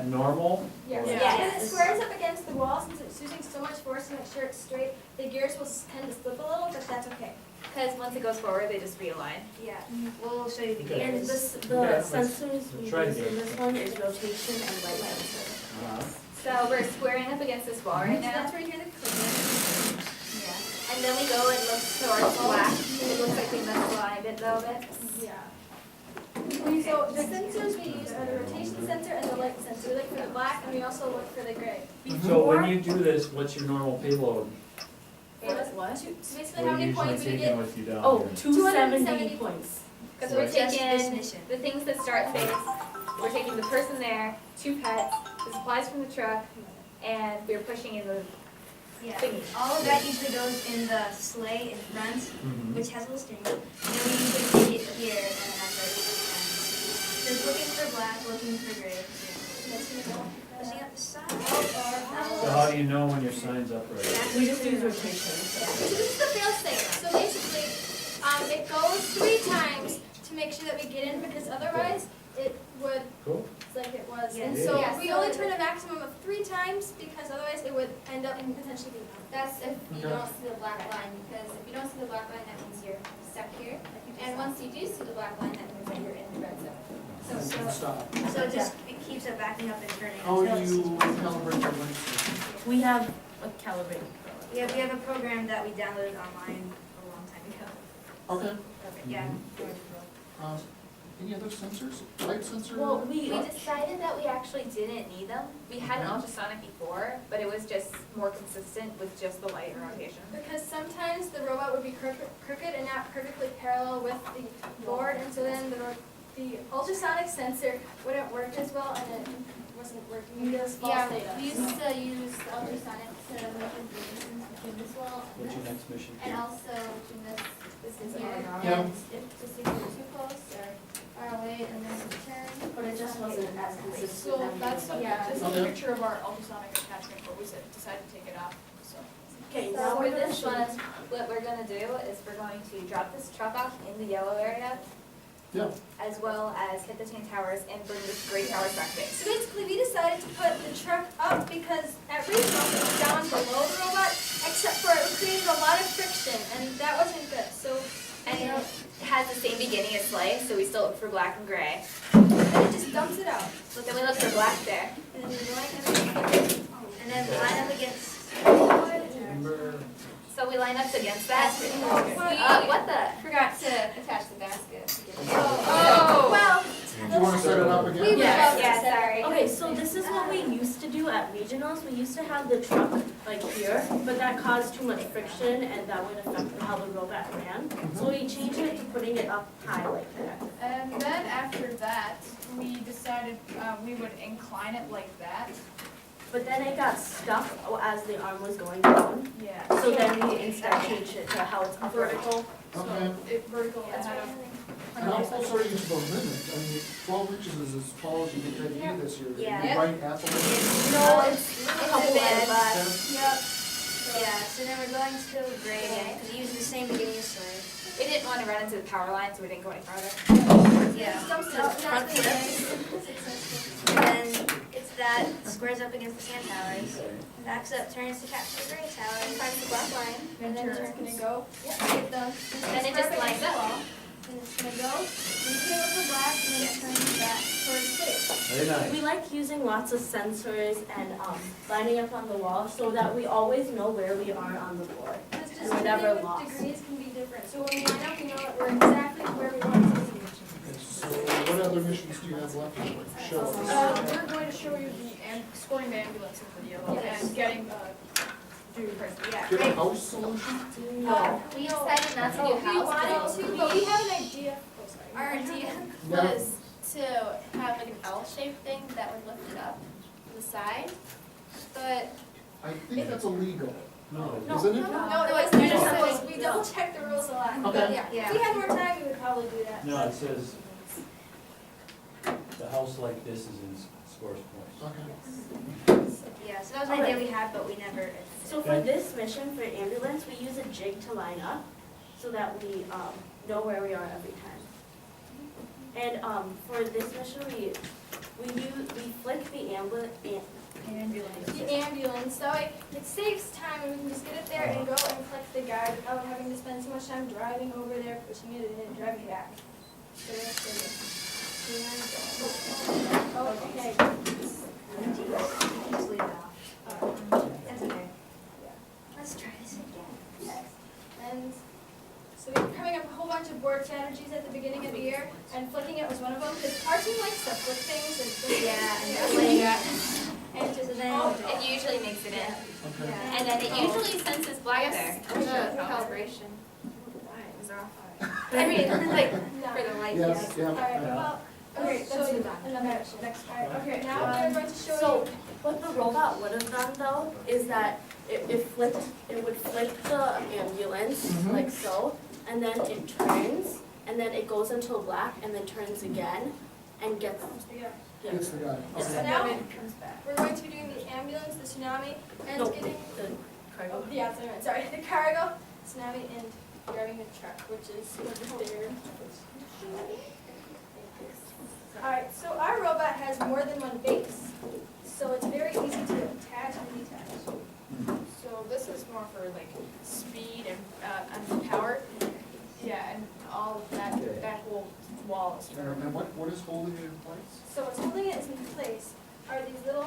Normal? Yes. Yeah. When it squares up against the wall, since it's using so much force to make sure it's straight, the gears will tend to slip a little, but that's okay. Because once it goes forward, they just realign. Yeah. We'll show you the Okay. gears. And the Okay, let's sensors we try use it. in this one is rotation and light sensor. So we're squaring up against this wall right So now. that's where you hear the clicking. Yeah. And then we go and look towards black. It looks like we misaligned it a little bit. Yeah. So the sensors we use are the rotation sensor and the light sensor. We look for the black and we also look for the gray. So when you do this, what's your normal payload? What? So basically, What how are you many usually points we taking get? with you down Oh, here? 270 270 points. Because we're Just this taking mission. the things that start phase. We're taking the person there, 2 pets, the supplies from the truck, and we're pushing in the Yeah. thingy. All of that usually goes in the sleigh in front, Mhm. which has a little steering wheel. And then we usually take it here and then that's our just looking for black, looking for gray. Pushing up the side. So how do you know when your sign's up right? We just use rotation. So this is the fail safe. So basically, it goes 3 times to make sure that we get in, because otherwise it would, Cool. like it was. Yeah. And so Yeah. we only turn a maximum of 3 times, because otherwise it would end up potentially being out. That's if you Okay. don't see the black line, because if you don't see the black line, that means you're stuck here. And once you do see the black line, that means that you're in the red zone. So it just it keeps it backing up and turning. How until do it's- you calibrate your lights? We have a calibrating program. We have a program that we downloaded online a long time ago. Okay, Yeah. any other sensors? Light sensor? Well, we We decided that we actually didn't need them. We had an ultrasonic before, but it was just more consistent with just the light and rotation. Because sometimes the robot would be crooked and not perfectly parallel with the board, and so then the ultrasonic sensor wouldn't work as well, and it wasn't working. You get false Yeah, data. we used to use the ultrasonic to make the distance between this wall What's your next mission? and also between this is here. Yeah. And if to see if you're too close or far away, and then you turn. But it just wasn't as consistent. So that's a, Yeah. this is a Okay. picture of our ultrasonic attachment where we decided to take it off, so. Okay, So now for we're gonna this show one, what we're gonna do is we're going to drop this truck off in the yellow area, Yeah. as well as hit the 10 towers and bring this gray towers back base. So basically, we decided to put the truck up because at regional it was down below the robot, except for it created a lot of friction, and that wasn't good. So And it has the same beginning as sleigh, so we still look for black and gray. then it just dumps it out. But then we look for black there. And then we line And then line up against. Remember, So we line up against that. it. What the? Forgot to attach the basket. Oh. Well, Do you want to set it up again? we would Yeah. love to Yeah, set- sorry. Okay, so this is what we used to do at regionals. We used to have the truck like here, but that caused too much friction and that would affect how the robot ran. So we changed it to putting it up high like that. And then after that, we decided we would incline it like that. But then it got stuck as the arm was going down. Yeah. So then we instead changed it to how it's vertical. Okay. It vertical That's ahead right. of. And how close are you to the limit? I mean, 12 inches is as tall as you can take to this year. Yeah. You right at the limit? No, it's a couple It's a bit, of but, Yep. yeah, so then we're going to gray again, because we use the same beginning as sleigh. We didn't want to run into the power line, so we didn't go any farther. Yeah. Just dumps it out. and Front that's really flip. nice. And then it's that, squares up against the sand towers. Backs up, turns to capture the gray towers. Finds the black line. And then it's gonna go. Yep. Get done. Then it just lines up. And it's gonna go. And it's gonna go for black, and then it's turning back towards city. very nice. We like using lots of sensors and lining up on the wall so that we always know where we are on the board. It's just And the we're never thing with lost. degrees can be different. So when we line up, we know that we're exactly where we want to be. Okay, so what other missions do you have left to show us? We're going to show you the scoring the ambulance in the yellow Yes. and getting Yeah, Do you have right. a house solution? No. We decided not to do We house, wanted to, but we have an idea. Oh, sorry. our idea Yeah. was to have like an L-shaped thing that would lift it up to the side. But I think that's illegal, No, isn't it? No, it was, You're just just supposed, supposed- we double checked the rules a lot. Okay. But yeah, Yeah. if we had more time, we would probably do that. no, it says the house like this is in scores points. Okay. Yeah, so that was an idea we had, but we never. So for this mission, for ambulance, we use a jig to line up so that we know where we are every time. And for this mission, we flick the ambulance. The ambulance, so it saves time and we can just get it there and go and collect the guy without having to spend so much time driving over there, pushing it in and driving back. So that's good. Oh, okay. Just leave it off. That's okay. Let's try this again. Yes. And so we're coming up with a whole bunch of board strategies at the beginning of the year, and flicking it was one of them, because our team likes to flick things and flick things. And just, It usually makes it in. Okay. yeah. And then it usually senses black there. There's a calibration. Is off. I mean, like, No. for the light. Yes, yeah. Alright, well, okay, Let's so move on. another next, alright, okay, now we're going to show So you. what the robot would have done though is that it would flick the ambulance Mhm. like so, and then it turns, and then it goes until black, and then turns again, and gets. Yeah. It's the guy. So Okay. now, Comes back. we're going to be doing the ambulance, the tsunami, and No, getting, the cargo. oh, yeah, sorry, the cargo, tsunami, and driving the truck, which is what they're. Alright, so our robot has more than one base, so it's very easy to attach and detach. So this is more for like speed and power. Yeah, and all of that, Okay. that whole wall is for. And what is holding it in place? So what's holding it in place are these little,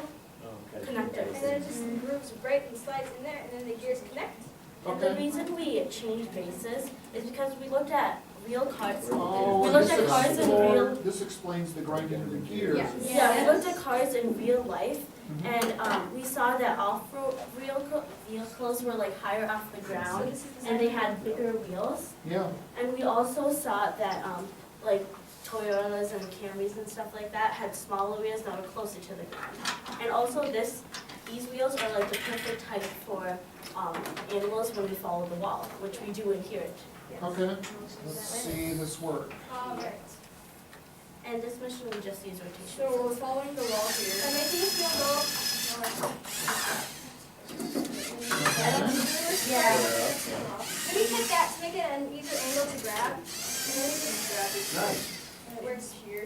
Okay. Connectors. and then it just grooves right and slides in there, and then the gears connect. And the Okay. reason we changed bases is because we looked at real cars. Oh, We and looked this at cars in real. this explains the grinding of the gears. Yeah. Yeah, we looked at cars in real life, Mhm. and we saw that off-road vehicles were like higher off the So ground, this is the and they side. had bigger wheels. Yeah, And we also saw that like Toyotas and Camrys and stuff like that had smaller wheels that were closer to the ground. And also these wheels are like the perfect height for animals when we follow the wall, which we do in here. okay. Let's see this work. Alright, And this mission we just use rotation. So we're following the wall so here. making this wheel go. Yeah. Let me hit that to make it an easier angle to grab, and then we just grab it. Nice. And it works here.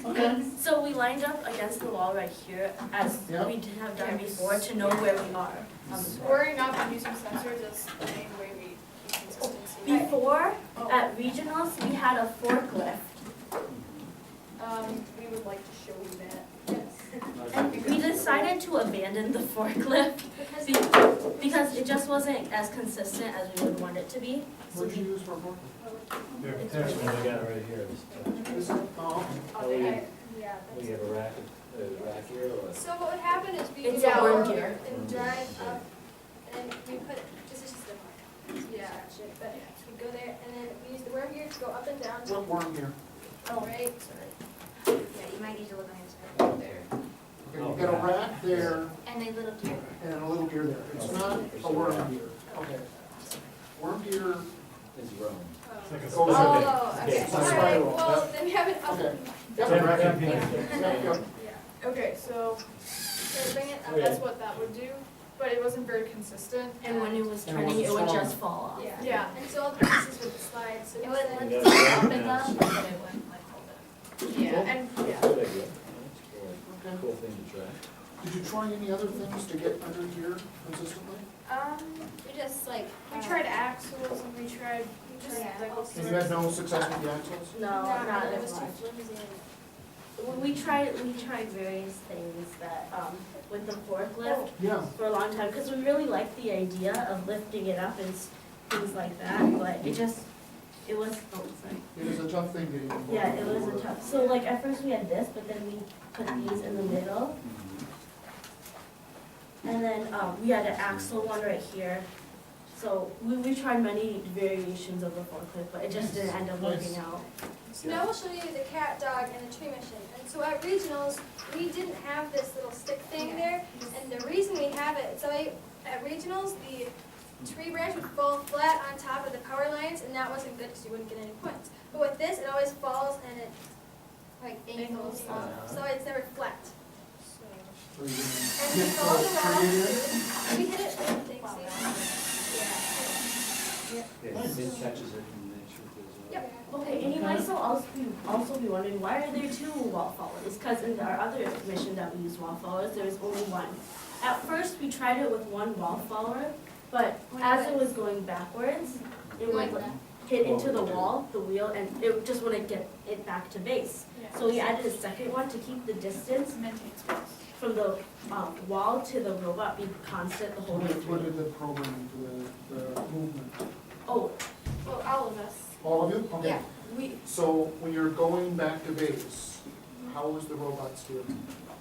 Okay. So we lined up against the wall right here as Yeah. we did have done before to know where we are on the board. Worrying not on using sensors is the main way we keep consistency. Before, at regionals, we had a forklift. We would like to show you that. And we decided to abandon the forklift because it just wasn't as consistent as we would want it to be. So What'd you we, use for a fork? Here, I got it right here. This, Is it? Oh, Oh, we, Yeah. we have a rack here or what? So what would happen is we It's go a worm over gear. and drive up, and we put, this is just a Yeah. shit, but we go there, and then we use the worm gear to go up and down, what worm here? right? Yeah, you might need to look on your side there. Okay, you've got a rack there And a little gear. and a little gear there. It's not a worm gear. Okay. Worm gear It's Rome. goes Oh, in. okay, It's a alright, spiral. well, then we have it up. Okay. Yeah, Yep, rack yeah, it. yeah. Yep, yep. Okay, so So bring it up. that's what that would do, but it wasn't very consistent. and when it was And it turning, it would wasn't just fall off. Yeah. Yeah. And so all the pieces with the slide, so It we would said- Yeah. lift it up and up, but it wouldn't like hold it. Yeah, and, yeah. Good idea. That's cool. Okay. Cool thing to try. Did you try any other things to get under here consistently? We just like. We tried axles and we tried just Yeah. like. And you had no success with the axles? No, No, not it as was too much. flimsy. We tried various things that, with the forklift Yeah. for a long time, because we really liked the idea of lifting it up and things like that, but it was, oh, sorry. It was a tough thing getting involved. Yeah, it was a tough, so like at first we had this, but then we put these in the middle. And then, we had an axle one right here. So we tried many variations of the forklift, but it just didn't end up working out. So now we'll show you the cat, dog, and the tree mission. And so at regionals, we didn't have this little stick thing there, and the reason we have it, so at regionals, the tree branch would fall flat on top of the power lines, and that wasn't good because you wouldn't get any points. But with this, it always falls and it Like angles, angles. so it's never flat. So you And can we hit follow the the wall, tree in. we hit it, I think, see? Yeah, it catches it and makes sure it goes up. Yep, Okay, and you might still also be wondering, why are there two wall followers? Because in our other mission that we used wall followers, there was only one. At first, we tried it with one wall follower, but as it was going backwards, it would hit into the wall, the wheel, and it just wouldn't get it back to base. So we added a second one to keep the distance Maintain space. from the wall to the robot be constant the whole way What through. did the programming for the movement? Oh, Well, all of us. All of you? Okay. Yeah, we, So when you're going back to base, how is the robot steering?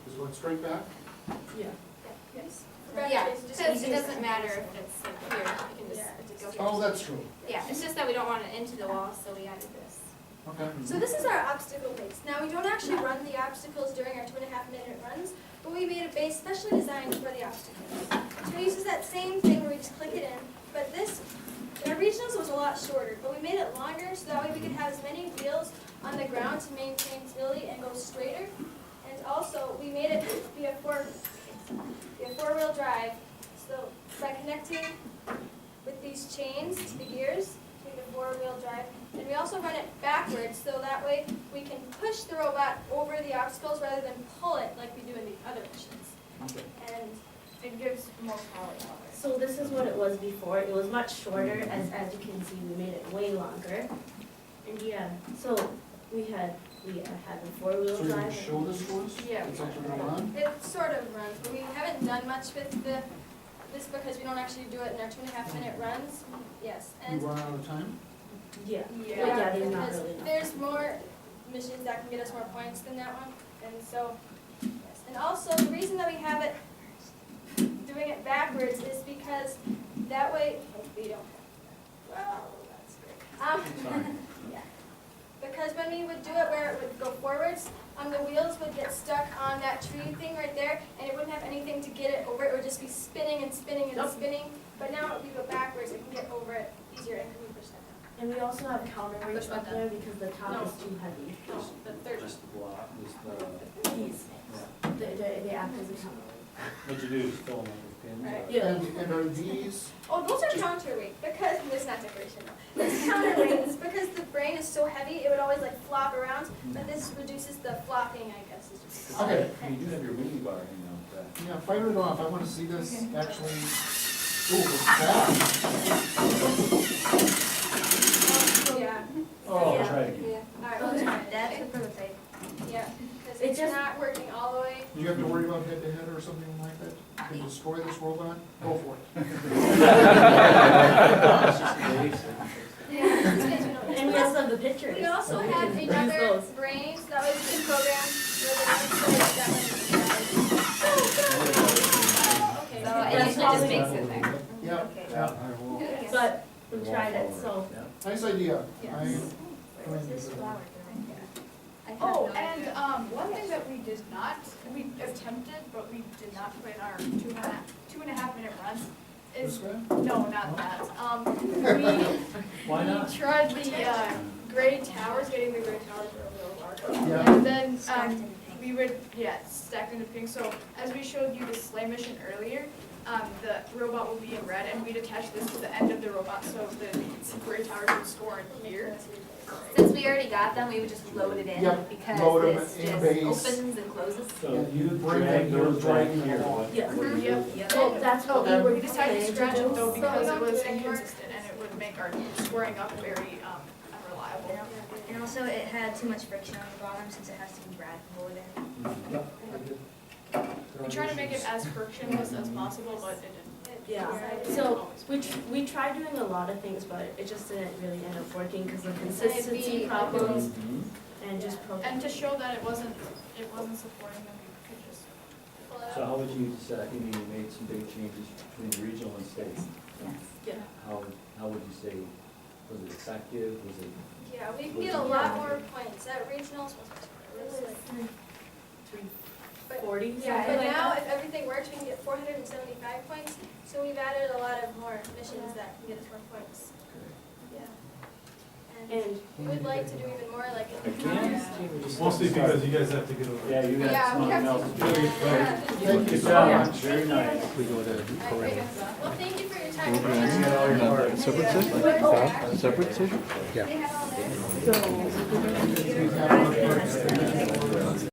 Is it going straight back? yeah. yes. Yeah, Just because it easier. doesn't matter if it's like here, you can just go. Oh, that's true. Yeah, it's just that we don't want it into the wall, so we added this. Okay. So this is our obstacle base. Now, we don't actually run the obstacles during our 2.5-minute runs, but we made a base specially designed for the obstacles. So it uses that same thing where we just click it in, but this, in our regionals, it was a lot shorter, but we made it longer so that way we could have as many wheels on the ground to maintain stability and go straighter. And also, we made it be a four-wheel drive. So by connecting with these chains to the gears, we get a four-wheel drive. And we also run it backwards, so that way we can push the robot over the obstacles rather than pull it like we do in the other missions. Okay. And It gives more power. So this is what it was before. It was much shorter, as you can see, we made it way longer. And yeah, so we had the four-wheel So you can drive. show this to us? Yeah. It's actually going on? it sort of runs, but we haven't done much with this because we don't actually do it in our 2.5-minute runs. Yes, You and run out of time? Yeah. Yeah. Well, yeah, there's not because really enough. there's more missions that can get us more points than that one, and so, yes. And also, the reason that we have it, doing it backwards is because that way, we don't, well, that's great. Yeah. Because when we would do it where it would go forwards, the wheels would get stuck on that tree thing right there, and it wouldn't have anything to get it over, it would just be spinning and spinning and Yep. spinning, but now if we go backwards, it can get over it easier and we push that down. And we also have counterweights Which one up there because the top No. is too heavy. The third. Just the block, just the, These, they act as a counterweight. what you do is fill them in with pins. Right. Yeah. And are these, Oh, those are counterweight, because, this is not decoration though. This is counterweights, because the brain is so heavy, it would always like flop around, but this reduces the flopping, I guess. Is just Okay. You do have your mini bar hanging out back. yeah, fire it off, I wanna see this actually, ooh, what's that? Yeah, Oh, Yeah. try it again. yeah, alright, That's the prototype. yeah, because It it's just- not working all the way. Do you have to worry about head-to-head or something like that? Can you destroy this robot? Go for it. It's just basic. And we also have the pictures. We also so we have can use another those. brain, so that was the program where the one says that one. Okay. So That's it usually just probably- makes it there. Yeah, yeah, But we tried it, so. Yeah. nice idea. Where was this flower going? I have Oh, no and, idea. one thing that we did not, we attempted, but we did not put in our 2.5-minute runs This is, guy? no, not that. Why not? We tried the, gray towers, getting the gray towers were a little hard. Yeah. And then, Stacked in pink. we would, yeah, stacked into pink. So as we showed you the sleigh mission earlier, the robot will be in red, and we'd attach this to the end of the robot, so the gray towers would score in here. Since we already got them, we would just load it in Yep, because load 'em this in just base. opens and closes. So you Bring drag them, you're those back dragging here. them along. what- Yeah. what do you do? Yep. Well, that's what we were We decided to planning scratch it though do. because So it we was don't do any more? inconsistent and it would make our scoring up very unreliable. And also it had too much friction on the bottom since it has to be grabbable with it. Yep, I did. We tried to make it as frictionless as possible, but it didn't. Yeah, so we tried doing a lot of things, but it just didn't really end up working because of consistency problems Mhm. and just And to show that it wasn't supporting them, we could just. Pull it So up. how would you decide, you made some big changes between regional and state. Yeah. How would you say, was it effective, was it? Yeah, we can get a lot more points at regionals. It was like 340. Yeah, but now if everything works, we can get 475 points. So we've added a lot of more missions that can get us more points. Yeah. And And we would like to do even more, like in the Again? towers. Mostly because you guys have to get over. Yeah, you got Yeah, we something have else to. to do. Yeah. Thank you Good so job, Yeah. very nice. We go to All right, great. Well, thank you for your time. You got all your parts. separate session? Separate Separate session? They have all theirs. We have